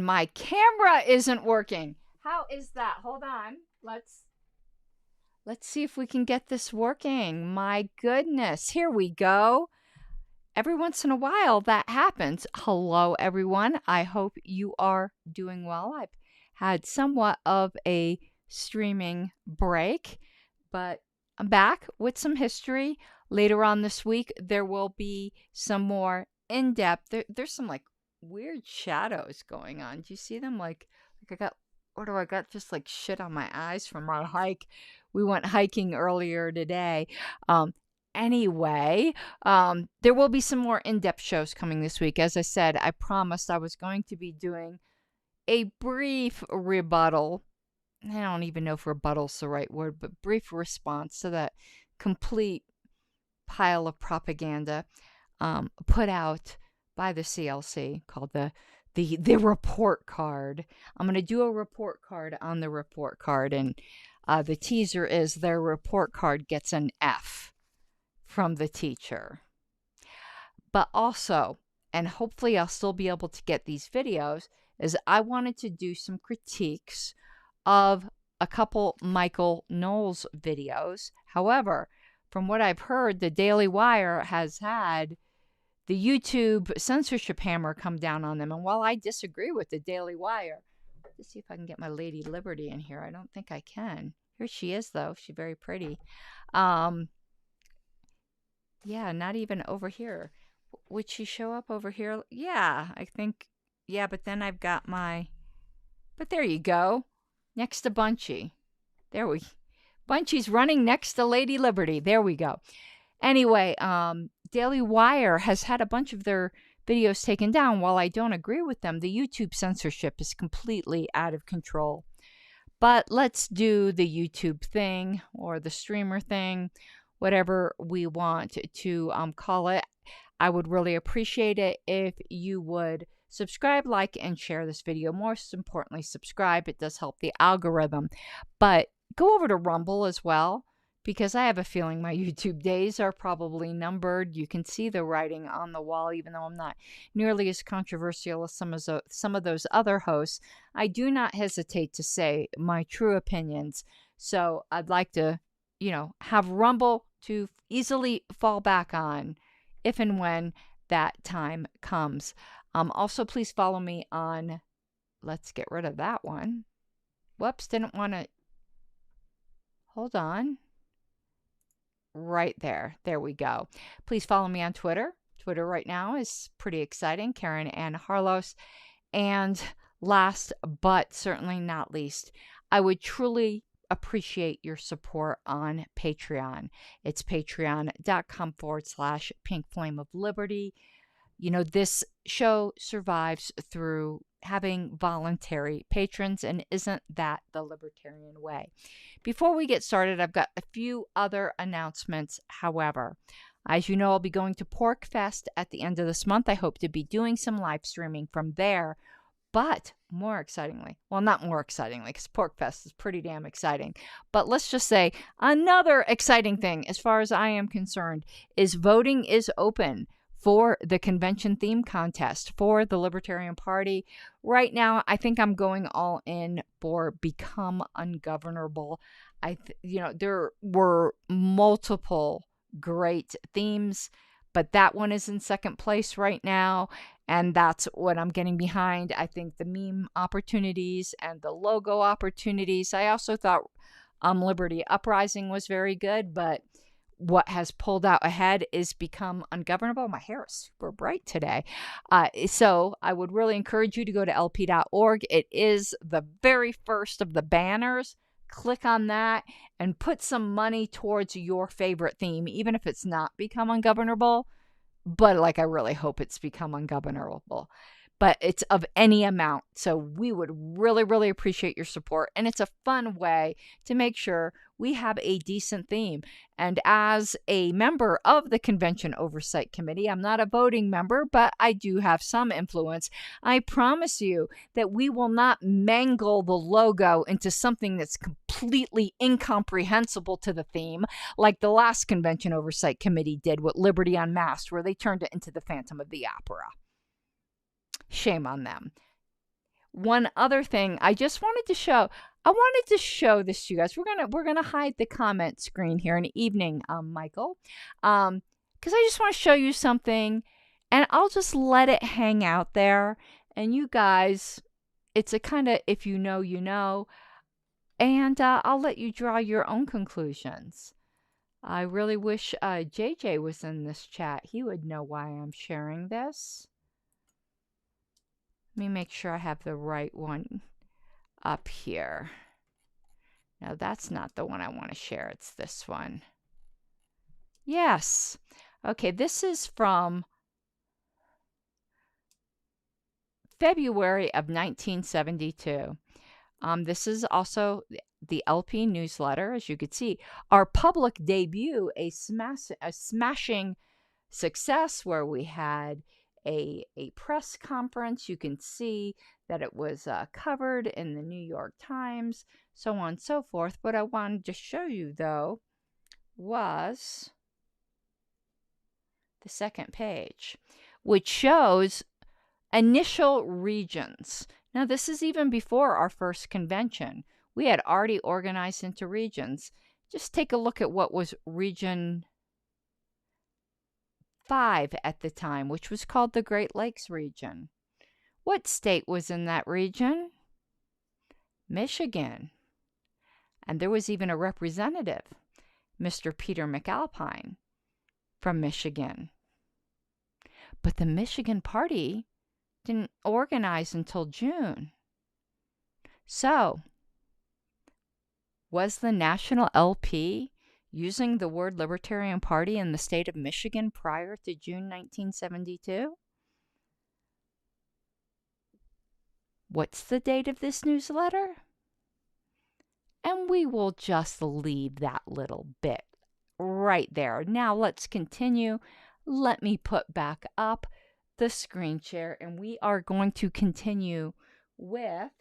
and my camera isn't working. How is that? Hold on. Let's see if we can get this working. My goodness. Here we go. Every once in a while that happens. Hello, everyone. I hope you are doing well. I've had somewhat of a streaming break, but I'm back with some history. Later on this week, there will be some more in-depth. There's some like weird shadows going on. Do you see them? Like I got, what do I got? Just like shit on my eyes from our hike. We went hiking earlier today. Anyway, there will be some more in-depth shows coming this week. As I said, I promised I was going to be doing a brief rebuttal. I don't even know if rebuttal's the right word, but brief response to that complete pile of propaganda put out by the CLC called the report card. I'm going to do a report card on the report card, and the teaser is their report card gets an F from the teacher. But also, and hopefully I'll still be able to get these videos, is I wanted to do some critiques of a couple Michael Knowles videos. However, from what I've heard, the Daily Wire has had the YouTube censorship hammer come down on them. And while I disagree with the Daily Wire, let's see if I can get my Lady Liberty in here. I don't think I can. Here she is, though. She's very pretty. Yeah, not even over here. Would she show up over here? Yeah, I think. Yeah, but then I've got my... But there you go. Next to Bunchy. Bunchy's running next to Lady Liberty. There we go. Anyway, Daily Wire has had a bunch of their videos taken down. While I don't agree with them, the YouTube censorship is completely out of control. But let's do the YouTube thing or the streamer thing, whatever we want to call it. I would really appreciate it if you would subscribe, like, and share this video. Most importantly, subscribe. It does help the algorithm. But go over to Rumble as well, because I have a feeling my YouTube days are probably numbered. You can see the writing on the wall, even though I'm not nearly as controversial as some of those other hosts. I do not hesitate to say my true opinions. So I'd like to, have Rumble to easily fall back on if and when that time comes. Also, please follow me on, let's get rid of that one. Whoops, didn't want to, hold on. Right there. There we go. Please follow me on Twitter. Twitter right now is pretty exciting. Karen Ann Harlos. And last but certainly not least, I would truly appreciate your support on Patreon. It's patreon.com/Pink Flame of Liberty. This show survives through having voluntary patrons, and isn't that the libertarian way? Before we get started, I've got a few other announcements. However, as you know, I'll be going to Pork Fest at the end of this month. I hope to be doing some live streaming from there. But more excitingly, well, not more excitingly, because Pork Fest is pretty damn exciting. But let's just say another exciting thing, as far as I am concerned, is voting is open for the convention theme contest for the Libertarian Party. Right now, I think I'm going all in for Become Ungovernable. There were multiple great themes, but that one is in second place right now, and that's what I'm getting behind. I think the meme opportunities and the logo opportunities. I also thought Liberty Uprising was very good, but what has pulled out ahead is Become Ungovernable. My hair is super bright today. So I would really encourage you to go to lp.org. It is the very first of the banners. Click on that and put some money towards your favorite theme, even if it's not Become Ungovernable. But I really hope it's Become Ungovernable. But it's of any amount. So we would really, really appreciate your support. And it's a fun way to make sure we have a decent theme. And as a member of the Convention Oversight Committee, I'm not a voting member, but I do have some influence. I promise you that we will not mangle the logo into something that's completely incomprehensible to the theme, like the last Convention Oversight Committee did with Liberty Unmasked, where they turned it into the Phantom of the Opera. Shame on them. one other thing I just wanted to show. I wanted to show this to you guys. We're gonna hide the comment screen here in the evening, Michael, because I just want to show you something, and I'll just let it hang out there. And you guys, it's a kind of if you know, you know, and I'll let you draw your own conclusions. I really wish JJ was in this chat. He would know why I'm sharing this. Let me make sure I have the right one up here. Now that's not the one I want to share. It's this one. Yes. Okay, this is from February of 1972. This is also the LP newsletter, as you could see. Our public debut, a smashing success where we had a press conference. You can see that it was covered in the New York Times, so on and so forth. What I wanted to show you, though, was the second page, which shows initial regions. Now, this is even before our first convention. We had already organized into regions. Just take a look at what was Region 5 at the time, which was called the Great Lakes region. What state was in that region? Michigan. And there was even a representative, Mr. Peter McAlpine, from Michigan. But the Michigan Party didn't organize until June. So, was the National LP using the word Libertarian Party in the state of Michigan prior to June 1972? What's the date of this newsletter? And we will just leave that little bit right there. Now let's continue. Let me put back up the screen share, and we are going to continue with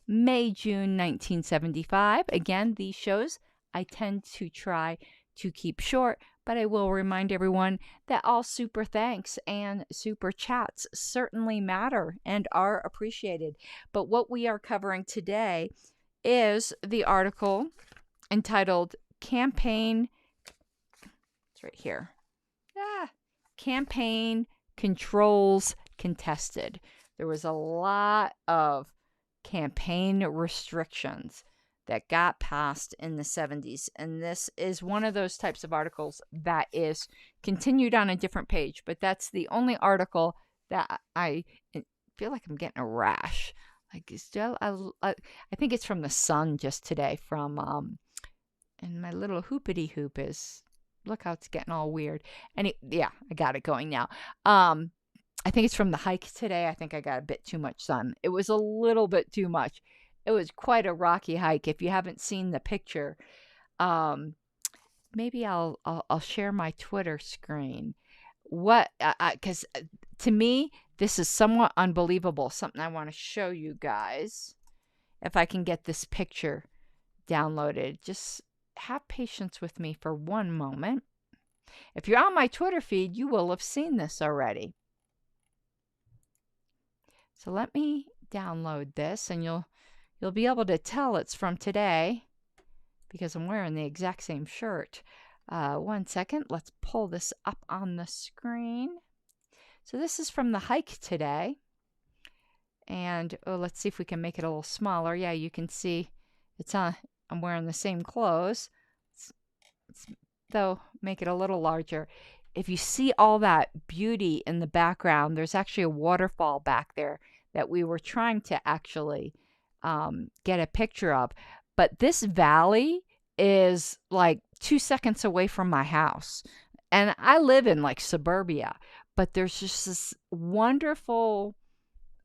May, June 1975. Again, these shows I tend to try to keep short, but I will remind everyone that all super thanks and super chats certainly matter and are appreciated. But what we are covering today is the article entitled Campaign, it's right here, Campaign Controls Contested. There was a lot of campaign restrictions that got passed in the 70s. And this is one of those types of articles that is continued on a different page. But that's the only article that I feel like I'm getting a rash. Like, still, I think it's from the Sun just today from, and my little hoopity hoop is, look how it's getting all weird. And yeah, I got it going now. I think it's from the hike today. I think I got a bit too much sun. It was a little bit too much. It was quite a rocky hike. If you haven't seen the picture, maybe I'll share my Twitter screen. Because to me, this is somewhat unbelievable. Something I want to show you guys. If I can get this picture downloaded, just have patience with me for one moment. If you're on my Twitter feed, you will have seen this already. So let me download this, and you'll be able to tell it's from today because I'm wearing the exact same shirt. 1 second. Let's pull this up on the screen. So this is from the hike today. And let's see if we can make it a little smaller. Yeah, you can see it's on. I'm wearing the same clothes. Though, make it a little larger. If you see all that beauty in the background, there's actually a waterfall back there that we were trying to actually get a picture of. But this valley is like 2 seconds away from my house. And I live in like suburbia, but there's just this wonderful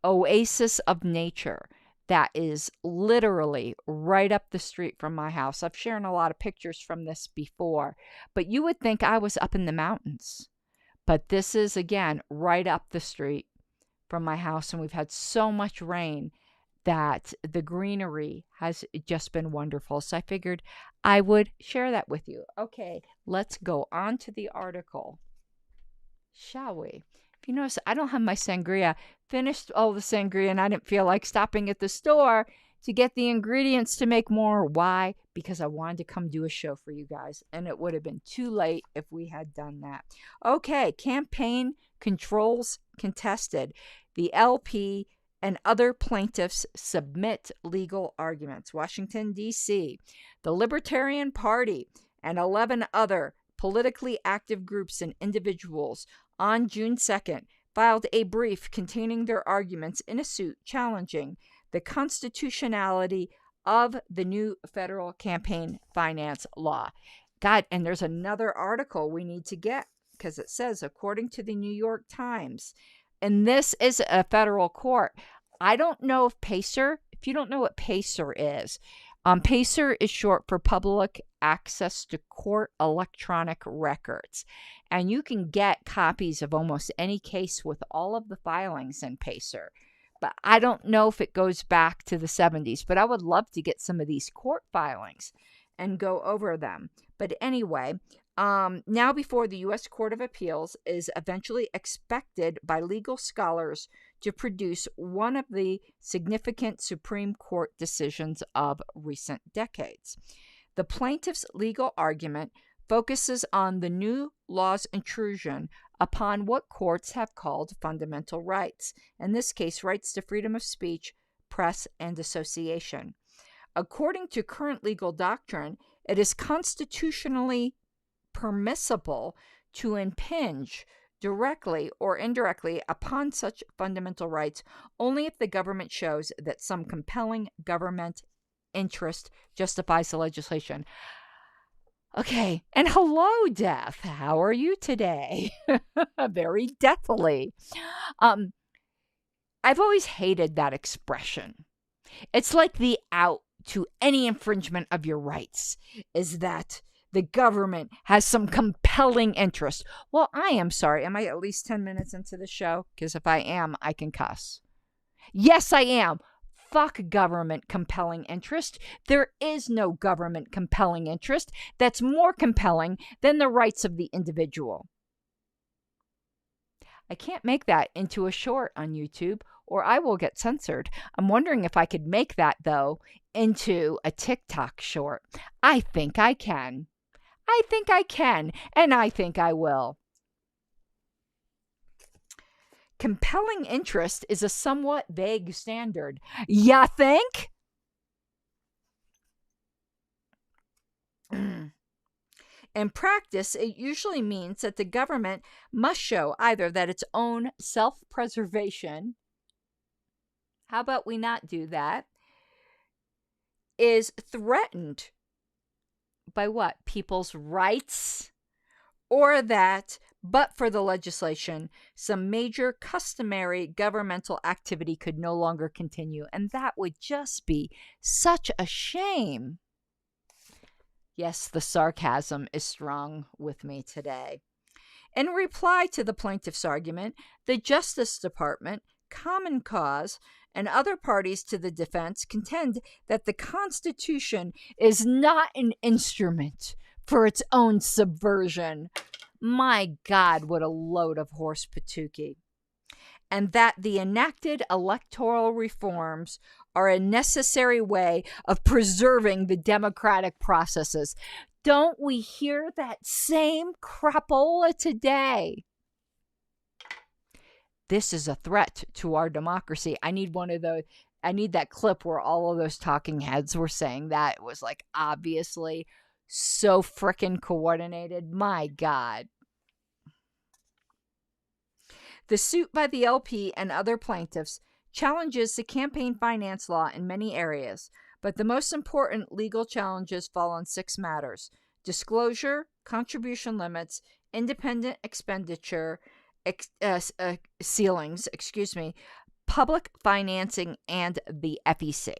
oasis of nature that is literally right up the street from my house. I've shared a lot of pictures from this before, but you would think I was up in the mountains. But this is, again, right up the street from my house, and we've had so much rain that the greenery has just been wonderful. So I figured I would share that with you. Okay, let's go on to the article, shall we? If you notice, I don't have my sangria. finished all the sangria and I didn't feel like stopping at the store to get the ingredients to make more. Why? Because I wanted to come do a show for you guys, and it would have been too late if we had done that. Okay, campaign controls contested. The LP and other plaintiffs submit legal arguments. Washington, D.C. The Libertarian Party and 11 other politically active groups and individuals on June 2nd filed a brief containing their arguments in a suit challenging the constitutionality of the new federal campaign finance law. God, and there's another article we need to get, because it says, according to the New York Times, and this is a federal court. I don't know if PACER, if you don't know what PACER is, PACER is short for Public Access to Court Electronic Records. And you can get copies of almost any case with all of the filings in PACER. But I don't know if it goes back to the 70s, but I would love to get some of these court filings and go over them. But anyway, now before the U.S. Court of Appeals is eventually expected by legal scholars to produce one of the significant Supreme Court decisions of recent decades. The plaintiff's legal argument focuses on the new law's intrusion upon what courts have called fundamental rights, in this case, rights to freedom of speech, press, and association. According to current legal doctrine, it is constitutionally permissible to impinge directly or indirectly upon such fundamental rights only if the government shows that some compelling government interest justifies the legislation. Okay, and hello, Death. How are you today? Very deathly. I've always hated that expression. It's like the out to any infringement of your rights is that the government has some compelling interest. Well, I am sorry. Am I at least 10 minutes into the show? Because if I am, I can cuss. Yes, I am. Fuck government compelling interest. There is no government compelling interest that's more compelling than the rights of the individual. I can't make that into a short on YouTube or I will get censored. I'm wondering if I could make that, though, into a TikTok short. I think I can. I think I can, and I think I will. Compelling interest is a somewhat vague standard. Ya think? In practice, it usually means that the government must show either that its own self-preservation, how about we not do that, is threatened by what? People's rights, or that, but for the legislation, some major customary governmental activity could no longer continue. And that would just be such a shame. Yes, the sarcasm is strong with me today. In reply to the plaintiff's argument, the Justice Department, Common Cause, and other parties to the defense contend that the Constitution is not an instrument for its own subversion. My God, what a load of horse patooky. And that the enacted electoral reforms are a necessary way of preserving the democratic processes. Don't we hear that same crapola today? This is a threat to our democracy. I need one of those. I need that clip where all of those talking heads were saying that. It was like obviously so frickin' coordinated. My God. The suit by the LP and other plaintiffs challenges the campaign finance law in many areas, but the most important legal challenges fall on 6 matters: disclosure, contribution limits, independent expenditure, ceilings, public financing, and the FEC.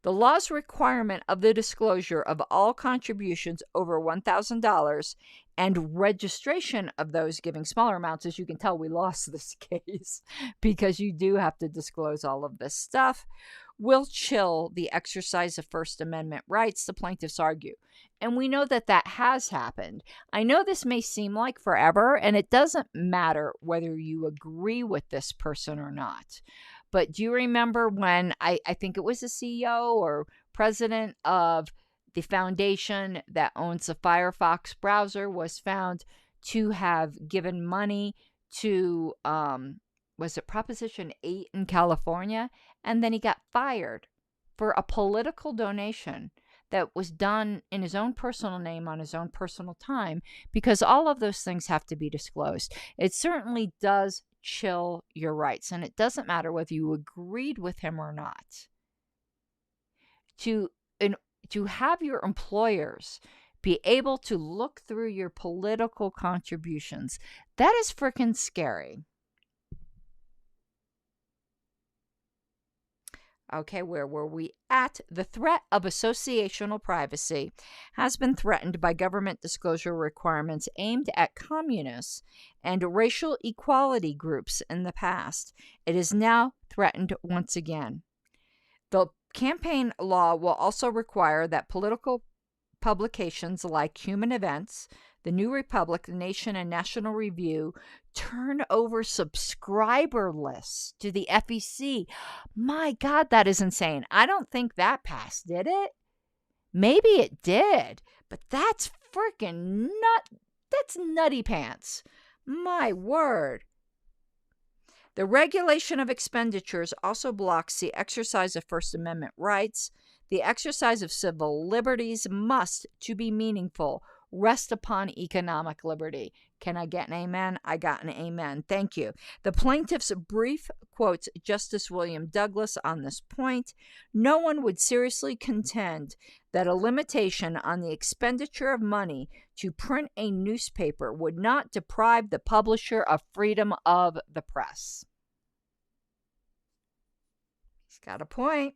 The law's requirement of the disclosure of all contributions over $1,000 and registration of those giving smaller amounts, as you can tell, we lost this case because you do have to disclose all of this stuff, will chill the exercise of First Amendment rights, the plaintiffs argue. And we know that that has happened. I know this may seem like forever, and it doesn't matter whether you agree with this person or not. But do you remember when I think it was the CEO or president of the foundation that owns the Firefox browser was found to have given money to, was it Proposition 8 in California? And then he got fired for a political donation that was done in his own personal name on his own personal time, because all of those things have to be disclosed. It certainly does chill your rights, and it doesn't matter whether you agreed with him or not. To have your employers be able to look through your political contributions, that is freaking scary. Okay, where were we at? The threat of associational privacy has been threatened by government disclosure requirements aimed at communists and racial equality groups in the past. It is now threatened once again. The campaign law will also require that political publications like Human Events, The New Republic, The Nation, and National Review turn over subscriber lists to the FEC. My God, that is insane. I don't think that passed, did it? Maybe it did, but that's freaking that's nutty pants. My word. The regulation of expenditures also blocks the exercise of First Amendment rights. The exercise of civil liberties must, to be meaningful, rest upon economic liberty. Can I get an amen? I got an amen. Thank you. The plaintiff's brief quotes Justice William Douglas on this point. No one would seriously contend that a limitation on the expenditure of money to print a newspaper would not deprive the publisher of freedom of the press. He's got a point.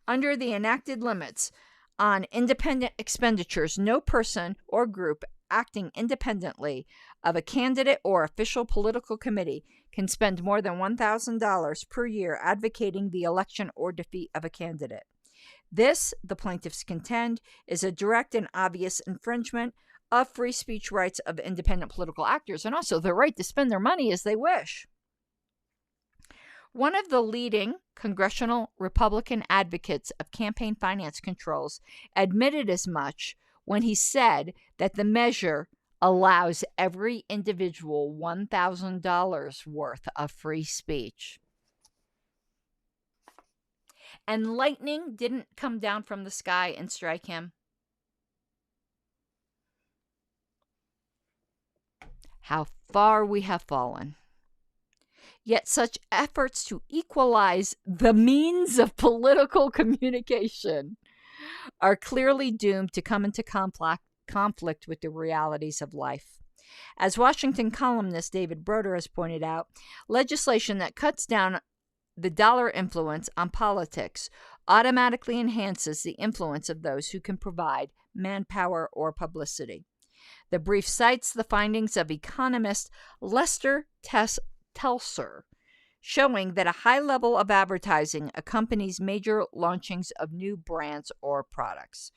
Under the enacted limits on independent expenditures, no person or group acting independently of a candidate or official political committee can spend more than $1,000 per year advocating the election or defeat of a candidate. This, the plaintiffs contend, is a direct and obvious infringement of free speech rights of independent political actors, and also the right to spend their money as they wish. One of the leading congressional Republican advocates of campaign finance controls admitted as much when he said that the measure allows every individual $1,000 worth of free speech. And lightning didn't come down from the sky and strike him. How far we have fallen. Yet such efforts to equalize the means of political communication are clearly doomed to come into conflict with the realities of life. As Washington columnist David Broder has pointed out, legislation that cuts down the dollar influence on politics automatically enhances the influence of those who can provide manpower or publicity. The brief cites the findings of economist Lester Telser, showing that a high level of advertising accompanies major launchings of new brands or products.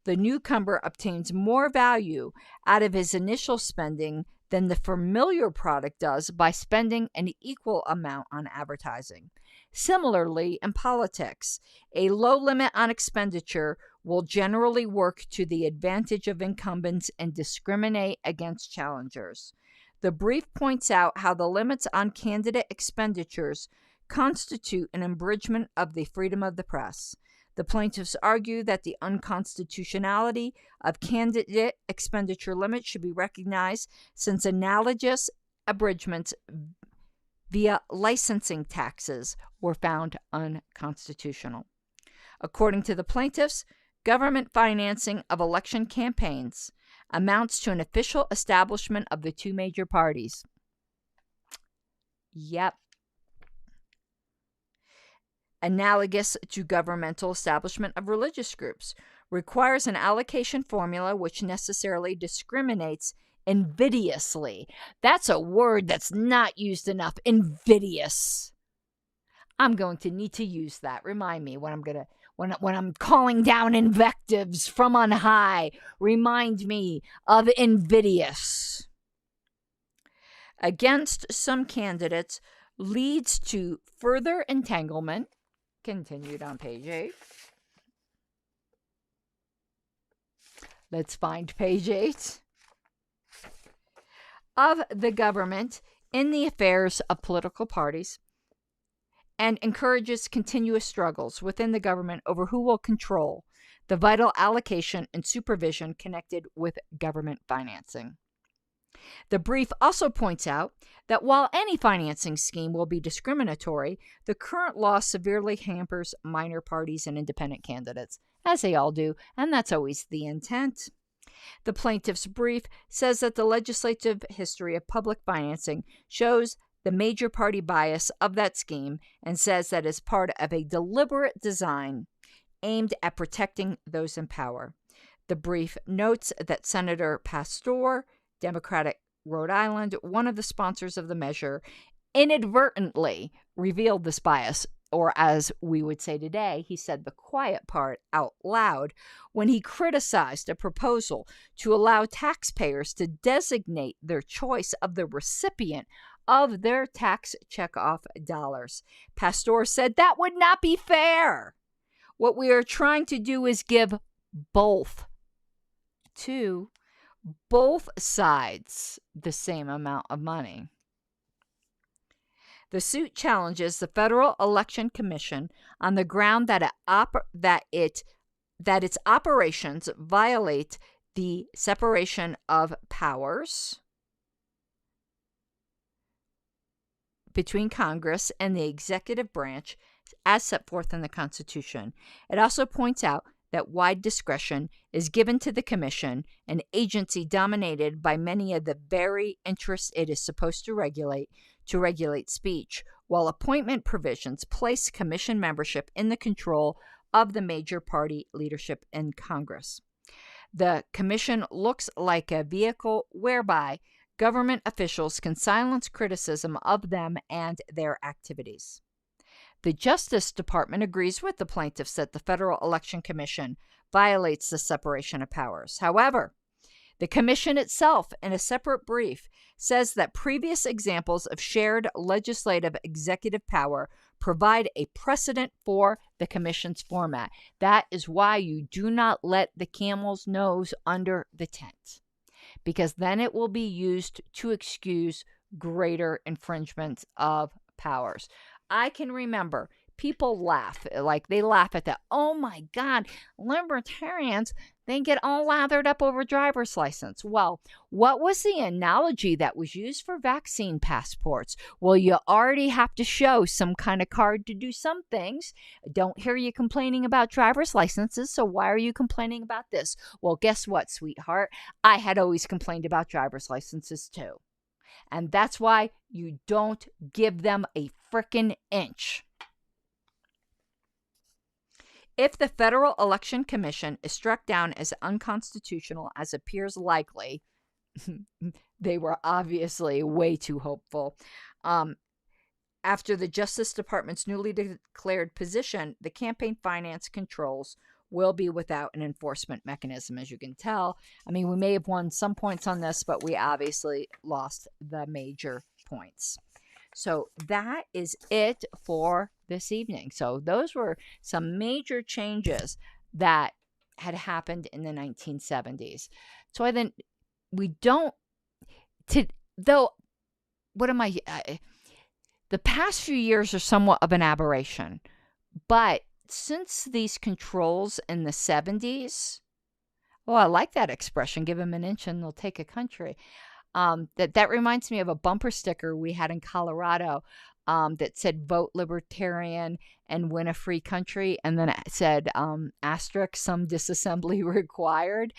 The newcomer obtains more value out of his initial spending than the familiar product does by spending an equal amount on advertising. Similarly, in politics, a low limit on expenditure will generally work to the advantage of incumbents and discriminate against challengers. The brief points out how the limits on candidate expenditures constitute an abridgment of the freedom of the press. The plaintiffs argue that the unconstitutionality of candidate expenditure limits should be recognized, since analogous abridgments via licensing taxes were found unconstitutional. According to the plaintiffs, government financing of election campaigns amounts to an official establishment of the two major parties. Yep. Analogous to governmental establishment of religious groups, requires an allocation formula which necessarily discriminates invidiously. That's a word that's not used enough. Invidious. I'm going to need to use that. Remind me when I'm calling down invectives from on high. Remind me of invidious. Against some candidates leads to further entanglement. Continued on page 8. Let's find page 8. Of the government in the affairs of political parties, and encourages continuous struggles within the government over who will control the vital allocation and supervision connected with government financing. The brief also points out that while any financing scheme will be discriminatory, the current law severely hampers minor parties and independent candidates, as they all do, and that's always the intent. The plaintiff's brief says that the legislative history of public financing shows the major party bias of that scheme and says that is part of a deliberate design aimed at protecting those in power. The brief notes that Senator Pastor, Democratic Rhode Island, one of the sponsors of the measure, inadvertently revealed this bias, or as we would say today, he said the quiet part out loud when he criticized a proposal to allow taxpayers to designate their choice of the recipient of their tax checkoff dollars. Pastor said that would not be fair. What we are trying to do is give both sides the same amount of money. The suit challenges the Federal Election Commission on the ground that its operations violate the separation of powers between Congress and the executive branch as set forth in the Constitution. It also points out that wide discretion is given to the Commission, an agency dominated by many of the very interests it is supposed to regulate speech, while appointment provisions place Commission membership in the control of the major party leadership in Congress. The Commission looks like a vehicle whereby government officials can silence criticism of them and their activities. The Justice Department agrees with the plaintiffs that the Federal Election Commission violates the separation of powers. However, the Commission itself, in a separate brief, says that previous examples of shared legislative executive power provide a precedent for the Commission's format. That is why you do not let the camel's nose under the tent, because then it will be used to excuse greater infringements of powers. I can remember people laugh, like they laugh at that. Oh my God, libertarians, they get all lathered up over driver's license. Well, what was the analogy that was used for vaccine passports? Well, you already have to show some kind of card to do some things. Don't hear you complaining about driver's licenses, so why are you complaining about this? Well, guess what, sweetheart? I had always complained about driver's licenses too. And that's why you don't give them a frickin' inch. If the Federal Election Commission is struck down as unconstitutional, as appears likely, they were obviously way too hopeful. After the Justice Department's newly declared position, the campaign finance controls will be without an enforcement mechanism, as you can tell. I mean, we may have won some points on this, but we obviously lost the major points. So that is it for this evening. So those were some major changes that had happened in the 1970s. So I think we don't, the past few years are somewhat of an aberration, but since these controls in the 70s, I like that expression, give them an inch and they'll take a country. That reminds me of a bumper sticker we had in Colorado that said vote Libertarian and win a free country. And then it said asterisk, some disassembly required.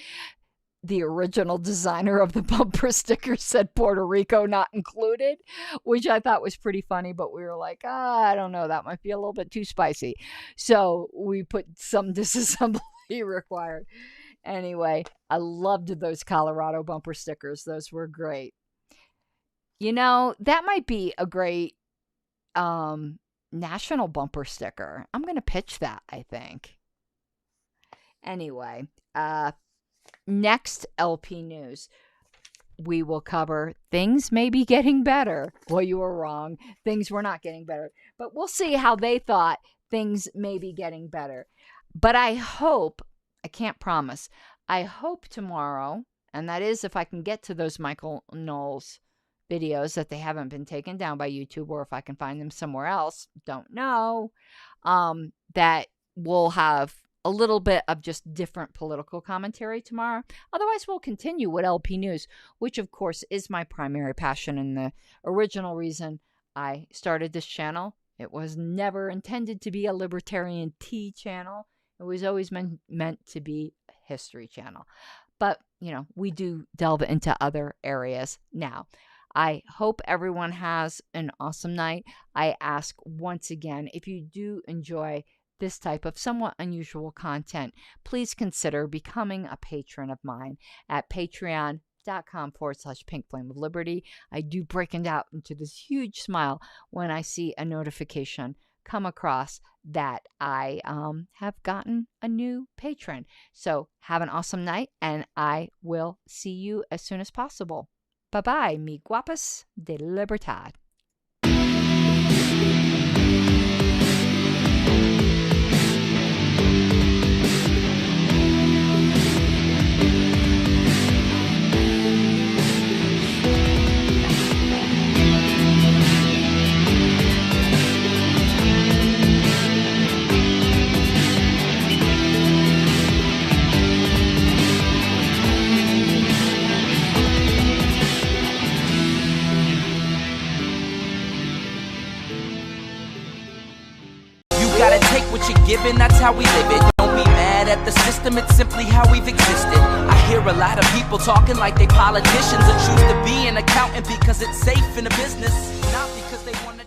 The original designer of the bumper sticker said Puerto Rico not included, which I thought was pretty funny, but we were like, I don't know, that might be a little bit too spicy. So we put some disassembly required. Anyway, I loved those Colorado bumper stickers. Those were great. You know, that might be a great national bumper sticker. I'm going to pitch that, I think. Anyway, next LP news. We will cover things may be getting better. Well, you were wrong. Things were not getting better. But we'll see how they thought things may be getting better. But I hope, I can't promise, I hope tomorrow, and that is if I can get to those Michael Knowles videos that they haven't been taken down by YouTube, or if I can find them somewhere else, don't know, that we'll have a little bit of just different political commentary tomorrow. Otherwise, we'll continue with LP News, which of course is my primary passion and the original reason I started this channel. It was never intended to be a libertarian tea channel. It was always meant to be a history channel. But, you know, we do delve into other areas now. I hope everyone has an awesome night. I ask once again, if you do enjoy this type of somewhat unusual content, please consider becoming a patron of mine at patreon.com/pinkflameofliberty. I do break it out into this huge smile when I see a notification come across that I have gotten a new patron. So have an awesome night, and I will see you as soon as possible. Bye-bye, mi guapas de libertad. What you're given, that's how we live it. Don't be mad at the system, it's simply how we've existed. I hear a lot of people talking like they politicians, or choose to be an accountant because it's safe in the business, not because they want to